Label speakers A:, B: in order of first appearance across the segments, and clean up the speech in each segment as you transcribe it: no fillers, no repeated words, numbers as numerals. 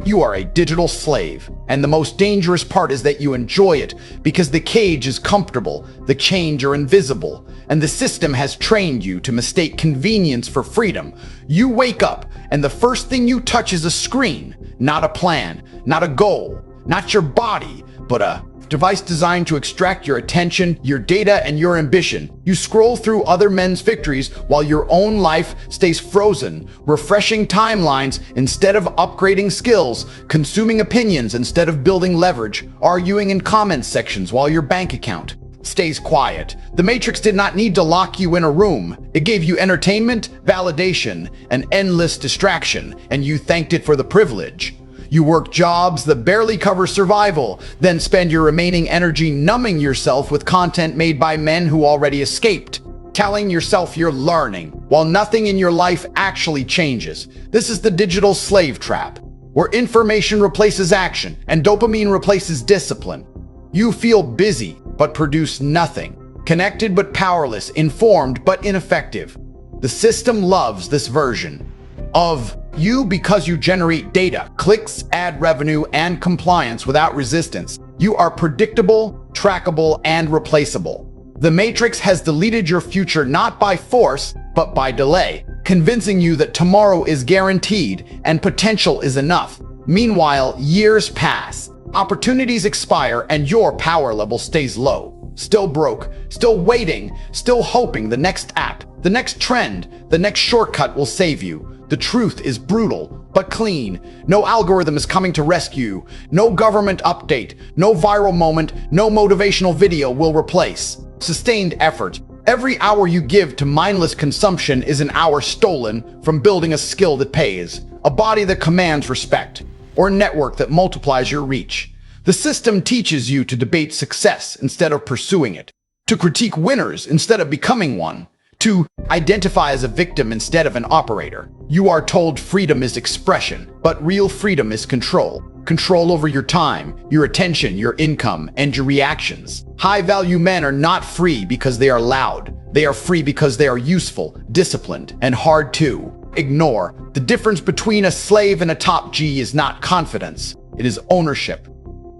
A: You are a digital slave, and the most dangerous part is that you enjoy it because the cage is comfortable, the chains are invisible, and the system has trained you to mistake convenience for freedom. You wake up, and the first thing you touch is a screen, not a plan, not a goal, not your body, but a device designed to extract your attention, your data, and your ambition. You scroll through other men's victories while your own life stays frozen, refreshing timelines instead of upgrading skills, consuming opinions instead of building leverage, arguing in comment sections while your bank account stays quiet. The Matrix did not need to lock you in a room. It gave you entertainment, validation, and endless distraction, and you thanked it for the privilege. You work jobs that barely cover survival, then spend your remaining energy numbing yourself with content made by men who already escaped, telling yourself you're learning, while nothing in your life actually changes. This is the digital slave trap, where information replaces action and dopamine replaces discipline. You feel busy, but produce nothing, connected but powerless, informed but ineffective. The system loves this version of you because you generate data, clicks, ad revenue, and compliance without resistance. You are predictable, trackable, and replaceable. The Matrix has deleted your future not by force, but by delay, convincing you that tomorrow is guaranteed and potential is enough. Meanwhile, years pass, opportunities expire, and your power level stays low. Still broke, still waiting, still hoping the next app, the next trend, the next shortcut will save you. The truth is brutal, but clean. No algorithm is coming to rescue. No government update, no viral moment, no motivational video will replace sustained effort. Every hour you give to mindless consumption is an hour stolen from building a skill that pays, a body that commands respect, or a network that multiplies your reach. The system teaches you to debate success instead of pursuing it, to critique winners instead of becoming one, to identify as a victim instead of an operator. You are told freedom is expression, but real freedom is control. Control over your time, your attention, your income, and your reactions. High-value men are not free because they are loud. They are free because they are useful, disciplined, and hard to ignore. The difference between a slave and a top G is not confidence. It is ownership.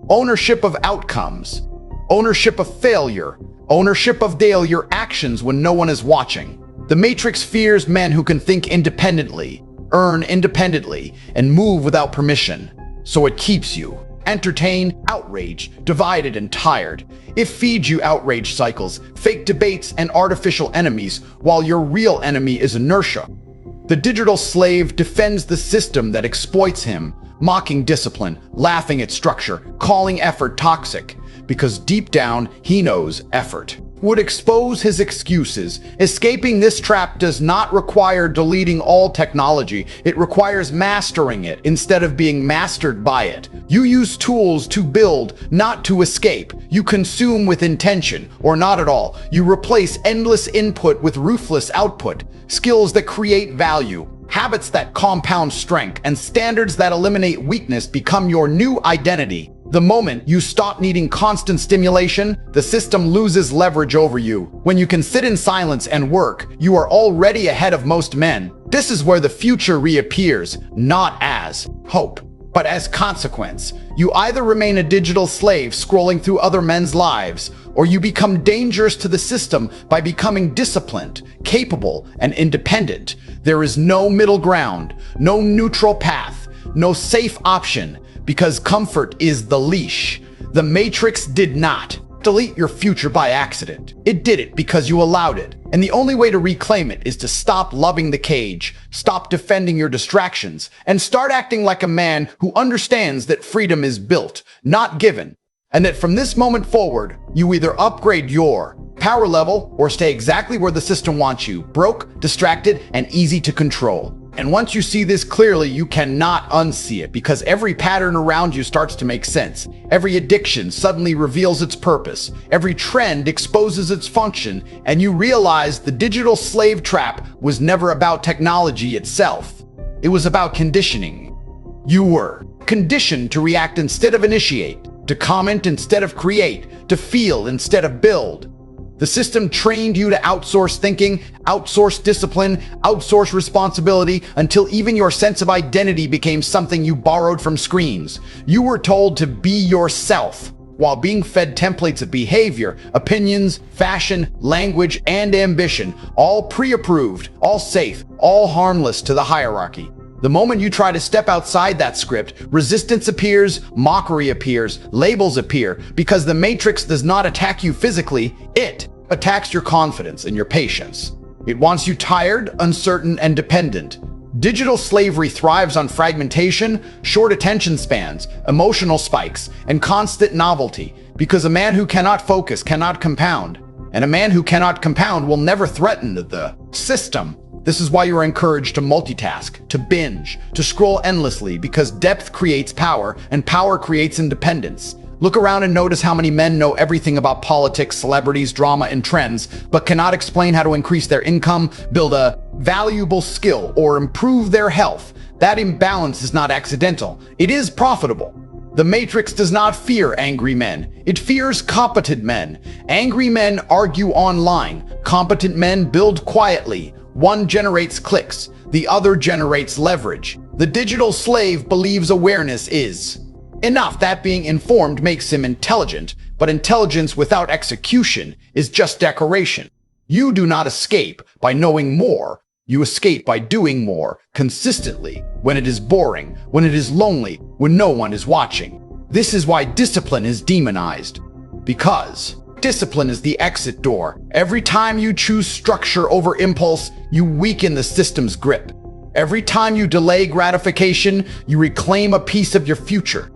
A: Ownership of outcomes. Ownership of failure. Ownership of your actions when no one is watching. The Matrix fears men who can think independently, earn independently, and move without permission. So it keeps you entertained, outraged, divided, and tired. It feeds you outrage cycles, fake debates, and artificial enemies, while your real enemy is inertia. The digital slave defends the system that exploits him, mocking discipline, laughing at structure, calling effort toxic, because deep down he knows effort would expose his excuses. Escaping this trap does not require deleting all technology. It requires mastering it instead of being mastered by it. You use tools to build, not to escape. You consume with intention, or not at all. You replace endless input with ruthless output. Skills that create value, habits that compound strength, and standards that eliminate weakness become your new identity. The moment you stop needing constant stimulation, the system loses leverage over you. When you can sit in silence and work, you are already ahead of most men. This is where the future reappears, not as hope, but as consequence. You either remain a digital slave scrolling through other men's lives, or you become dangerous to the system by becoming disciplined, capable, and independent. There is no middle ground, no neutral path, no safe option, because comfort is the leash. The Matrix did not delete your future by accident. It did it because you allowed it. And the only way to reclaim it is to stop loving the cage, stop defending your distractions, and start acting like a man who understands that freedom is built, not given. And that from this moment forward, you either upgrade your power level or stay exactly where the system wants you, broke, distracted, and easy to control. And once you see this clearly, you cannot unsee it, because every pattern around you starts to make sense. Every addiction suddenly reveals its purpose. Every trend exposes its function, and you realize the digital slave trap was never about technology itself. It was about conditioning. You were conditioned to react instead of initiate, to comment instead of create, to feel instead of build. The system trained you to outsource thinking, outsource discipline, outsource responsibility, until even your sense of identity became something you borrowed from screens. You were told to be yourself, while being fed templates of behavior, opinions, fashion, language, and ambition, all pre-approved, all safe, all harmless to the hierarchy. The moment you try to step outside that script, resistance appears, mockery appears, labels appear, because the Matrix does not attack you physically, it attacks your confidence and your patience. It wants you tired, uncertain, and dependent. Digital slavery thrives on fragmentation, short attention spans, emotional spikes, and constant novelty, because a man who cannot focus cannot compound, and a man who cannot compound will never threaten the system. This is why you are encouraged to multitask, to binge, to scroll endlessly, because depth creates power, and power creates independence. Look around and notice how many men know everything about politics, celebrities, drama, and trends, but cannot explain how to increase their income, build a valuable skill, or improve their health. That imbalance is not accidental. It is profitable. The Matrix does not fear angry men. It fears competent men. Angry men argue online. Competent men build quietly. One generates clicks, the other generates leverage. The digital slave believes awareness is enough, that being informed makes him intelligent, but intelligence without execution is just decoration. You do not escape by knowing more. You escape by doing more, consistently, when it is boring, when it is lonely, when no one is watching. This is why discipline is demonized. Because discipline is the exit door. Every time you choose structure over impulse, you weaken the system's grip. Every time you delay gratification, you reclaim a piece of your future.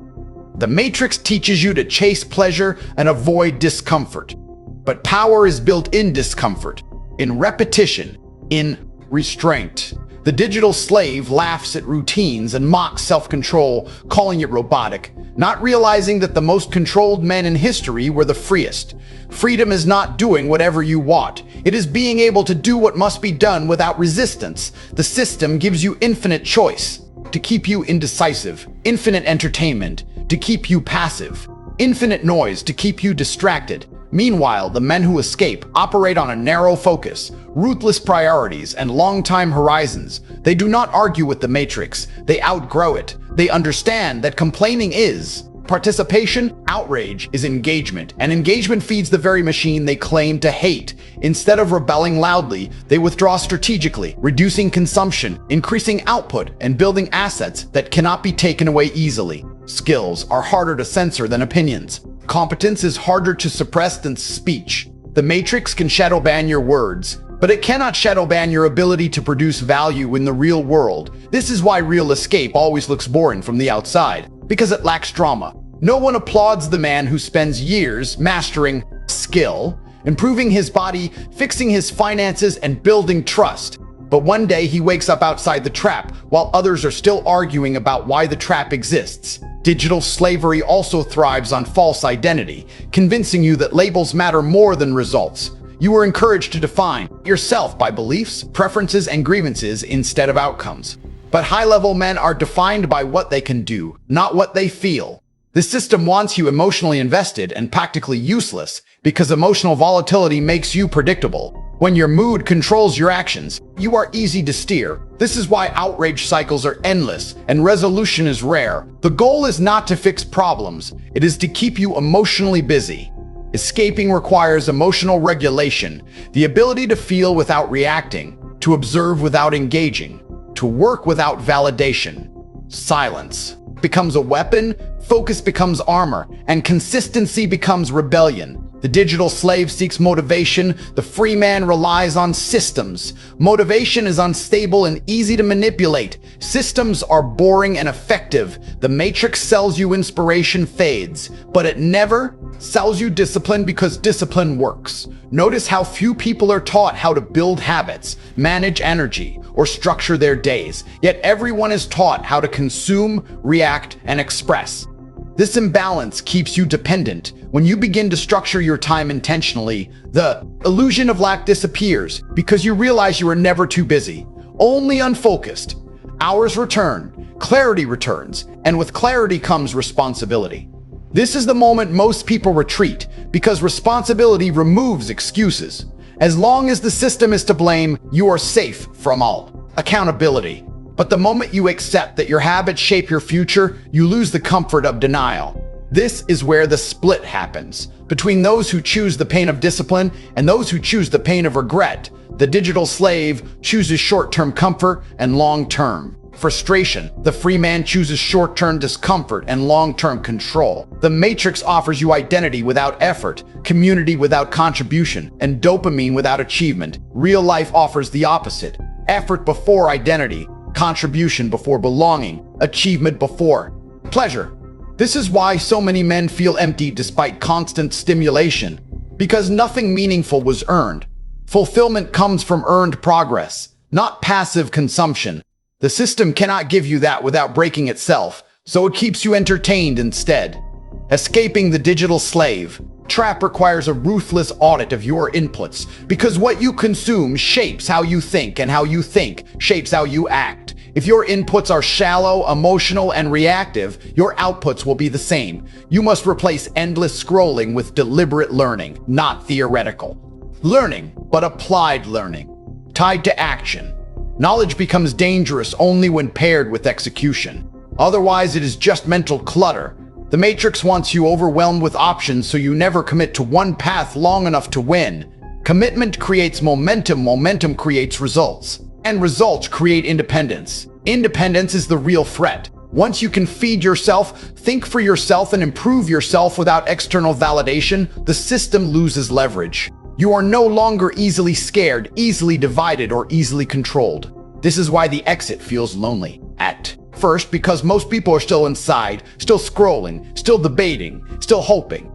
A: The Matrix teaches you to chase pleasure and avoid discomfort. But power is built in discomfort, in repetition, in restraint. The digital slave laughs at routines and mocks self-control, calling it robotic, not realizing that the most controlled men in history were the freest. Freedom is not doing whatever you want. It is being able to do what must be done without resistance. The system gives you infinite choice to keep you indecisive, infinite entertainment to keep you passive, infinite noise to keep you distracted. Meanwhile, the men who escape operate on a narrow focus, ruthless priorities, and long-time horizons. They do not argue with the Matrix. They outgrow it. They understand that complaining is participation, outrage is engagement, and engagement feeds the very machine they claim to hate. Instead of rebelling loudly, they withdraw strategically, reducing consumption, increasing output, and building assets that cannot be taken away easily. Skills are harder to censor than opinions. Competence is harder to suppress than speech. The Matrix can shadow ban your words, but it cannot shadow ban your ability to produce value in the real world. This is why real escape always looks boring from the outside, because it lacks drama. No one applauds the man who spends years mastering skill, improving his body, fixing his finances, and building trust. But one day he wakes up outside the trap, while others are still arguing about why the trap exists. Digital slavery also thrives on false identity, convincing you that labels matter more than results. You are encouraged to define yourself by beliefs, preferences, and grievances instead of outcomes. But high-level men are defined by what they can do, not what they feel. The system wants you emotionally invested and practically useless, because emotional volatility makes you predictable. When your mood controls your actions, you are easy to steer. This is why outrage cycles are endless and resolution is rare. The goal is not to fix problems, it is to keep you emotionally busy. Escaping requires emotional regulation, the ability to feel without reacting, to observe without engaging, to work without validation. Silence becomes a weapon, focus becomes armor, and consistency becomes rebellion. The digital slave seeks motivation. The free man relies on systems. Motivation is unstable and easy to manipulate. Systems are boring and effective. The Matrix sells you inspiration fades, but it never sells you discipline, because discipline works. Notice how few people are taught how to build habits, manage energy, or structure their days. Yet everyone is taught how to consume, react, and express. This imbalance keeps you dependent. When you begin to structure your time intentionally, the illusion of lack disappears, because you realize you are never too busy, only unfocused. Hours return, clarity returns, and with clarity comes responsibility. This is the moment most people retreat, because responsibility removes excuses. As long as the system is to blame, you are safe from all accountability. But the moment you accept that your habits shape your future, you lose the comfort of denial. This is where the split happens, between those who choose the pain of discipline and those who choose the pain of regret. The digital slave chooses short-term comfort and long-term frustration. The free man chooses short-term discomfort and long-term control. The matrix offers you identity without effort, community without contribution, and dopamine without achievement. Real life offers the opposite: effort before identity, contribution before belonging, achievement before pleasure. This is why so many men feel empty despite constant stimulation, because nothing meaningful was earned. Fulfillment comes from earned progress, not passive consumption. The system cannot give you that without breaking itself, so it keeps you entertained instead. Escaping the digital slave trap requires a ruthless audit of your inputs, because what you consume shapes how you think, and how you think shapes how you act. If your inputs are shallow, emotional, and reactive, your outputs will be the same. You must replace endless scrolling with deliberate learning, not theoretical learning, but applied learning, tied to action. Knowledge becomes dangerous only when paired with execution. Otherwise, it is just mental clutter. The Matrix wants you overwhelmed with options, so you never commit to one path long enough to win. Commitment creates momentum, momentum creates results, and results create independence. Independence is the real threat. Once you can feed yourself, think for yourself, and improve yourself without external validation, the system loses leverage. You are no longer easily scared, easily divided, or easily controlled. This is why the exit feels lonely at first, because most people are still inside, still scrolling, still debating, still hoping.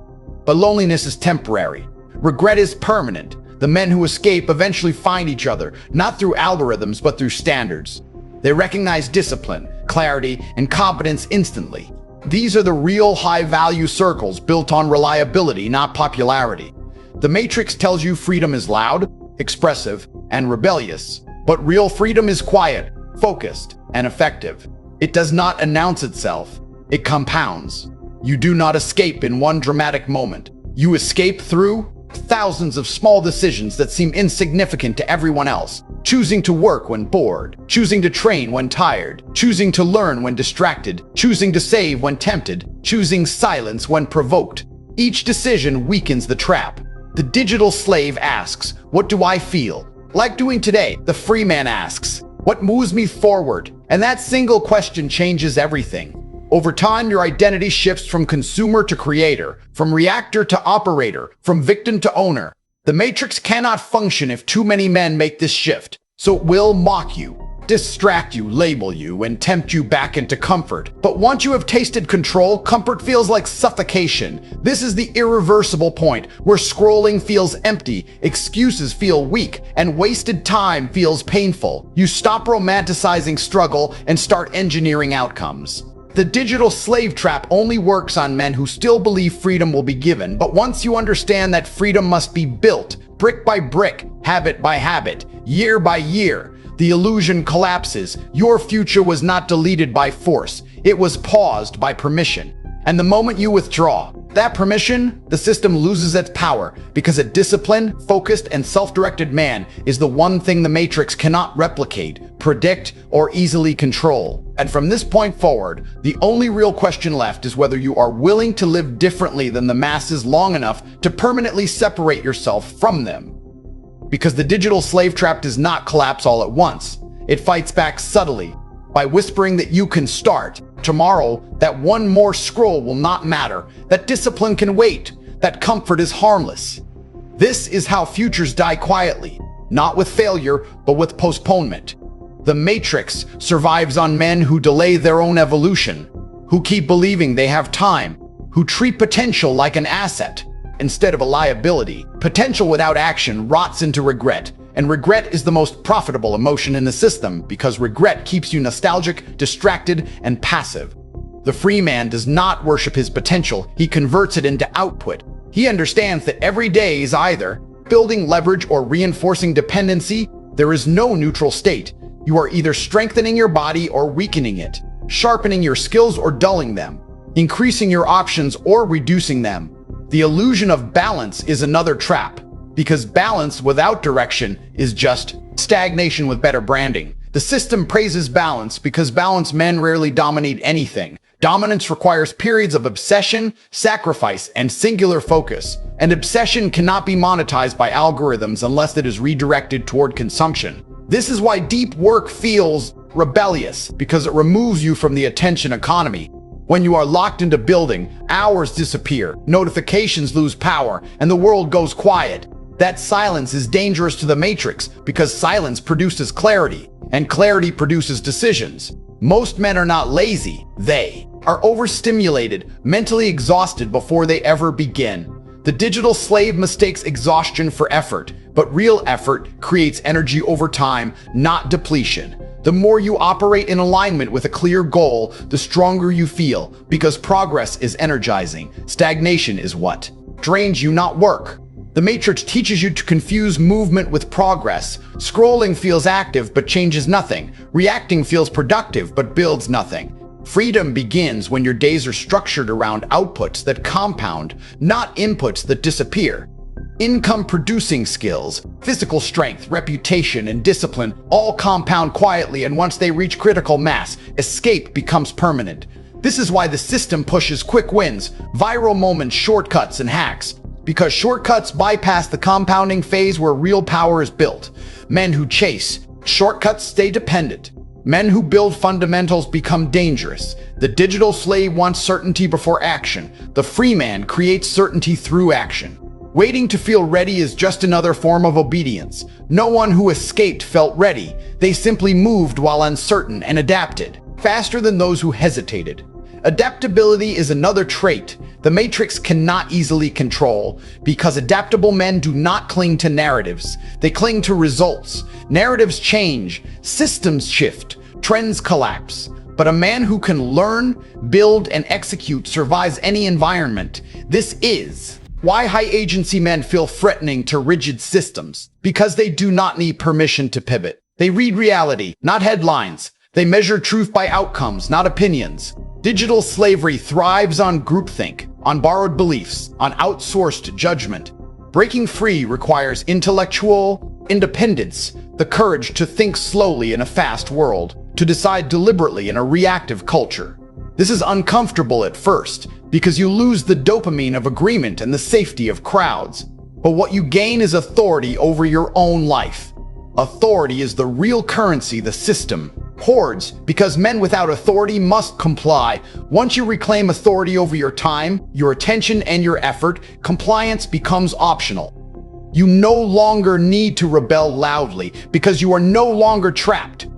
A: But loneliness is temporary. Regret is permanent. The men who escape eventually find each other, not through algorithms, but through standards. They recognize discipline, clarity, and competence instantly. These are the real high-value circles built on reliability, not popularity. The Matrix tells you freedom is loud, expressive, and rebellious. But real freedom is quiet, focused, and effective. It does not announce itself. It compounds. You do not escape in one dramatic moment. You escape through thousands of small decisions that seem insignificant to everyone else. Choosing to work when bored, choosing to train when tired, choosing to learn when distracted, choosing to save when tempted, choosing silence when provoked. Each decision weakens the trap. The digital slave asks, "What do I feel like doing today?" The free man asks, "What moves me forward?" And that single question changes everything. Over time, your identity shifts from consumer to creator, from reactor to operator, from victim to owner. The Matrix cannot function if too many men make this shift, so it will mock you, distract you, label you, and tempt you back into comfort. But once you have tasted control, comfort feels like suffocation. This is the irreversible point, where scrolling feels empty, excuses feel weak, and wasted time feels painful. You stop romanticizing struggle and start engineering outcomes. The digital slave trap only works on men who still believe freedom will be given, but once you understand that freedom must be built, brick by brick, habit by habit, year by year, the illusion collapses. Your future was not deleted by force. It was paused by permission. And the moment you withdraw that permission, the system loses its power, because a disciplined, focused, and self-directed man is the one thing the Matrix cannot replicate, predict, or easily control. And from this point forward, the only real question left is whether you are willing to live differently than the masses long enough to permanently separate yourself from them. Because the digital slave trap does not collapse all at once. It fights back subtly, by whispering that you can start tomorrow, that one more scroll will not matter, that discipline can wait, that comfort is harmless. This is how futures die quietly, not with failure, but with postponement. The Matrix survives on men who delay their own evolution, who keep believing they have time, who treat potential like an asset instead of a liability. Potential without action rots into regret, and regret is the most profitable emotion in the system, because regret keeps you nostalgic, distracted, and passive. The free man does not worship his potential, he converts it into output. He understands that every day is either building leverage or reinforcing dependency. There is no neutral state. You are either strengthening your body or weakening it, sharpening your skills or dulling them, increasing your options or reducing them. The illusion of balance is another trap, because balance without direction is just stagnation with better branding. The system praises balance because balanced men rarely dominate anything. Dominance requires periods of obsession, sacrifice, and singular focus. And obsession cannot be monetized by algorithms unless it is redirected toward consumption. This is why deep work feels rebellious, because it removes you from the attention economy. When you are locked into building, hours disappear, notifications lose power, and the world goes quiet. That silence is dangerous to the matrix because silence produces clarity, and clarity produces decisions. Most men are not lazy, they are overstimulated, mentally exhausted before they ever begin. The digital slave mistakes exhaustion for effort, but real effort creates energy over time, not depletion. The more you operate in alignment with a clear goal, the stronger you feel, because progress is energizing. Stagnation is what drains you, not work. The Matrix teaches you to confuse movement with progress. Scrolling feels active but changes nothing. Reacting feels productive but builds nothing. Freedom begins when your days are structured around outputs that compound, not inputs that disappear. Income-producing skills, physical strength, reputation, and discipline all compound quietly, and once they reach critical mass, escape becomes permanent. This is why the system pushes quick wins, viral moments, shortcuts, and hacks. Because shortcuts bypass the compounding phase where real power is built. Men who chase shortcuts stay dependent. Men who build fundamentals become dangerous. The digital slave wants certainty before action. The free man creates certainty through action. Waiting to feel ready is just another form of obedience. No one who escaped felt ready. They simply moved while uncertain and adapted, faster than those who hesitated. Adaptability is another trait the Matrix cannot easily control, because adaptable men do not cling to narratives. They cling to results. Narratives change, systems shift, trends collapse. But a man who can learn, build, and execute survives any environment. This is why high-agency men feel threatening to rigid systems, because they do not need permission to pivot. They read reality, not headlines. They measure truth by outcomes, not opinions. Digital slavery thrives on groupthink, on borrowed beliefs, on outsourced judgment. Breaking free requires intellectual independence, the courage to think slowly in a fast world, to decide deliberately in a reactive culture. This is uncomfortable at first, because you lose the dopamine of agreement and the safety of crowds. But what you gain is authority over your own life. Authority is the real currency the system hoards, because men without authority must comply. Once you reclaim authority over your time, your attention, and your effort, compliance becomes optional. You no longer need to rebel loudly, because you are no longer trapped.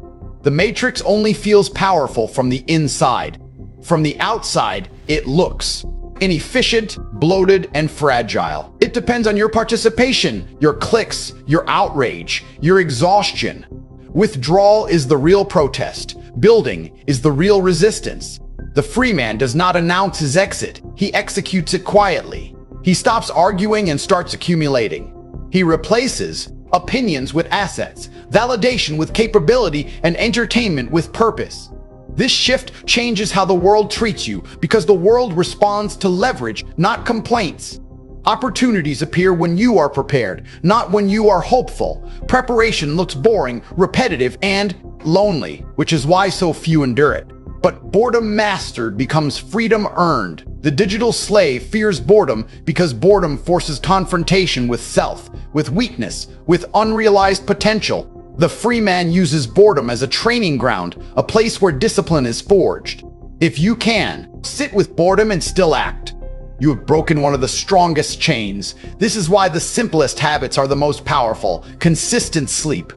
A: The Matrix only feels powerful from the inside. From the outside, it looks inefficient, bloated, and fragile. It depends on your participation, your clicks, your outrage, your exhaustion. Withdrawal is the real protest. Building is the real resistance. The free man does not announce his exit. He executes it quietly. He stops arguing and starts accumulating. He replaces opinions with assets, validation with capability, and entertainment with purpose. This shift changes how the world treats you, because the world responds to leverage, not complaints. Opportunities appear when you are prepared, not when you are hopeful. Preparation looks boring, repetitive, and lonely, which is why so few endure it. But boredom mastered becomes freedom earned. The digital slave fears boredom because boredom forces confrontation with self, with weakness, with unrealized potential. The free man uses boredom as a training ground, a place where discipline is forged. If you can, sit with boredom and still act. You have broken one of the strongest chains. This is why the simplest habits are the most powerful. Consistent sleep,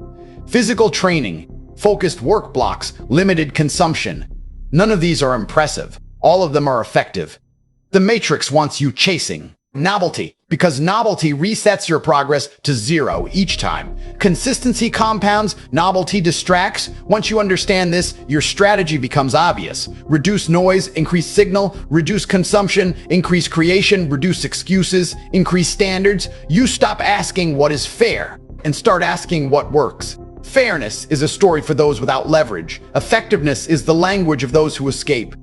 A: physical training, focused work blocks, limited consumption. None of these are impressive. All of them are effective. The Matrix wants you chasing novelty, because novelty resets your progress to zero each time. Consistency compounds, novelty distracts. Once you understand this, your strategy becomes obvious. Reduce noise, increase signal, reduce consumption, increase creation, reduce excuses, increase standards. You stop asking what is fair and start asking what works. Fairness is a story for those without leverage. Effectiveness is the language of those who escape.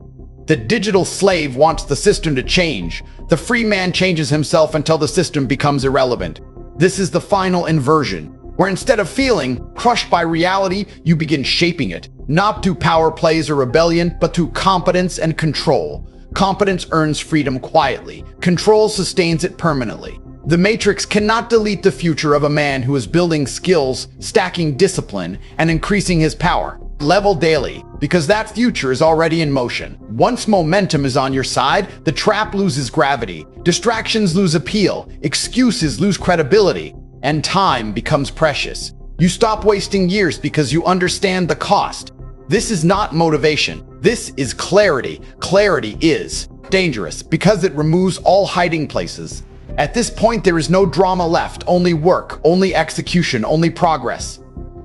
A: The digital slave wants the system to change. The free man changes himself until the system becomes irrelevant. This is the final inversion, where instead of feeling crushed by reality, you begin shaping it, not through power plays or rebellion, but through competence and control. Competence earns freedom quietly. Control sustains it permanently. The Matrix cannot delete the future of a man who is building skills, stacking discipline, and increasing his power. Level daily, because that future is already in motion. Once momentum is on your side, the trap loses gravity, distractions lose appeal, excuses lose credibility, and time becomes precious. You stop wasting years because you understand the cost. This is not motivation. This is clarity. Clarity is dangerous because it removes all hiding places. At this point, there is no drama left, only work, only execution, only progress.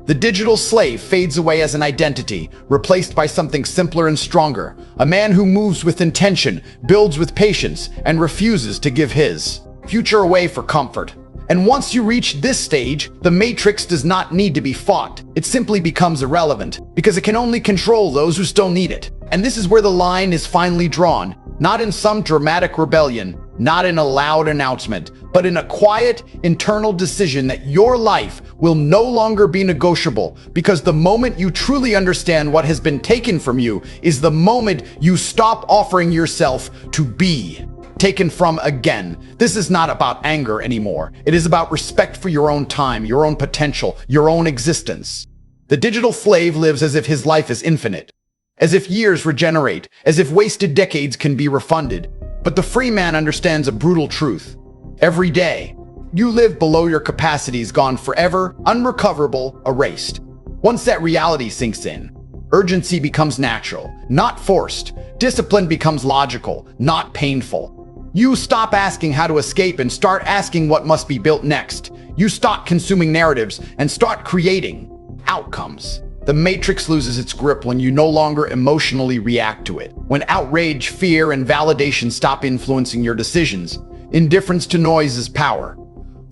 A: The digital slave fades away as an identity, replaced by something simpler and stronger. A man who moves with intention, builds with patience, and refuses to give his future away for comfort. And once you reach this stage, the Matrix does not need to be fought. It simply becomes irrelevant, because it can only control those who still need it. And this is where the line is finally drawn, not in some dramatic rebellion, not in a loud announcement, but in a quiet, internal decision that your life will no longer be negotiable, because the moment you truly understand what has been taken from you is the moment you stop offering yourself to be taken from again. This is not about anger anymore. It is about respect for your own time, your own potential, your own existence. The digital slave lives as if his life is infinite, as if years regenerate, as if wasted decades can be refunded. But the free man understands a brutal truth. Every day, you live below your capacities, gone forever, unrecoverable, erased. Once that reality sinks in, urgency becomes natural, not forced. Discipline becomes logical, not painful. You stop asking how to escape and start asking what must be built next. You stop consuming narratives and start creating outcomes. The Matrix loses its grip when you no longer emotionally react to it. When outrage, fear, and validation stop influencing your decisions. Indifference to noise is power.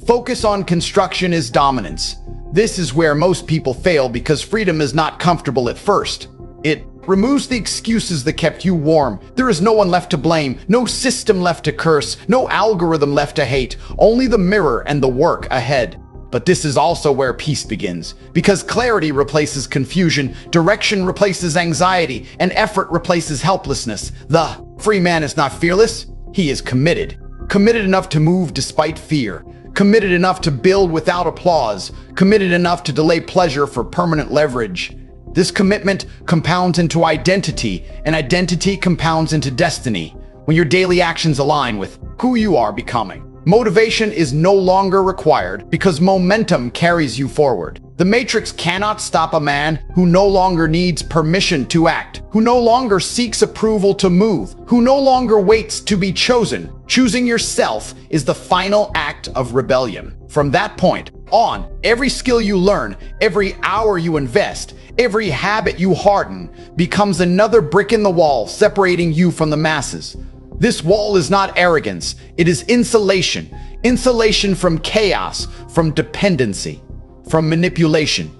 A: Focus on construction is dominance. This is where most people fail because freedom is not comfortable at first. It removes the excuses that kept you warm. There is no one left to blame, no system left to curse, no algorithm left to hate, only the mirror and the work ahead. But this is also where peace begins, because clarity replaces confusion, direction replaces anxiety, and effort replaces helplessness. The free man is not fearless, he is committed. Committed enough to move despite fear, committed enough to build without applause, committed enough to delay pleasure for permanent leverage. This commitment compounds into identity, and identity compounds into destiny, when your daily actions align with who you are becoming. Motivation is no longer required because momentum carries you forward. The Matrix cannot stop a man who no longer needs permission to act, who no longer seeks approval to move, who no longer waits to be chosen. Choosing yourself is the final act of rebellion. From that point on, every skill you learn, every hour you invest, every habit you harden becomes another brick in the wall separating you from the masses. This wall is not arrogance, it is insulation. Insulation from chaos, from dependency, from manipulation.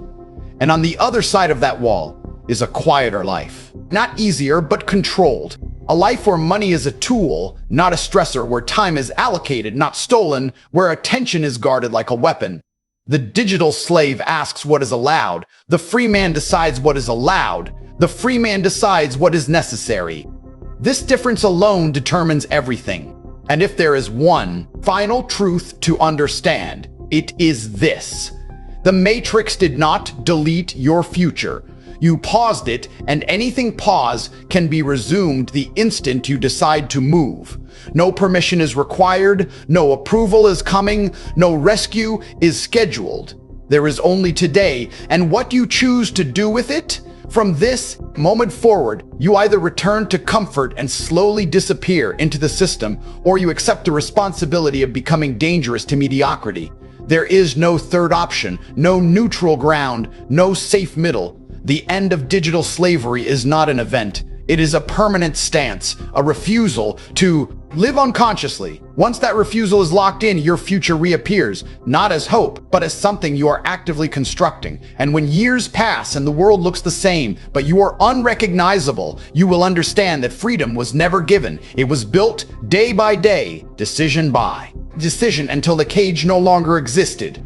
A: And on the other side of that wall is a quieter life. Not easier, but controlled. A life where money is a tool, not a stressor, where time is allocated, not stolen, where attention is guarded like a weapon. The digital slave asks what is allowed. The free man decides what is allowed. The free man decides what is necessary. This difference alone determines everything. And if there is one final truth to understand, it is this. The Matrix did not delete your future. You paused it, and anything paused can be resumed the instant you decide to move. No permission is required, no approval is coming, no rescue is scheduled. There is only today, and what you choose to do with it. From this moment forward, you either return to comfort and slowly disappear into the system, or you accept the responsibility of becoming dangerous to mediocrity. There is no third option, no neutral ground, no safe middle. The end of digital slavery is not an event. It is a permanent stance, a refusal to live unconsciously. Once that refusal is locked in, your future reappears, not as hope, but as something you are actively constructing. And when years pass and the world looks the same, but you are unrecognizable, you will understand that freedom was never given. It was built day by day, decision by decision, until the cage no longer existed.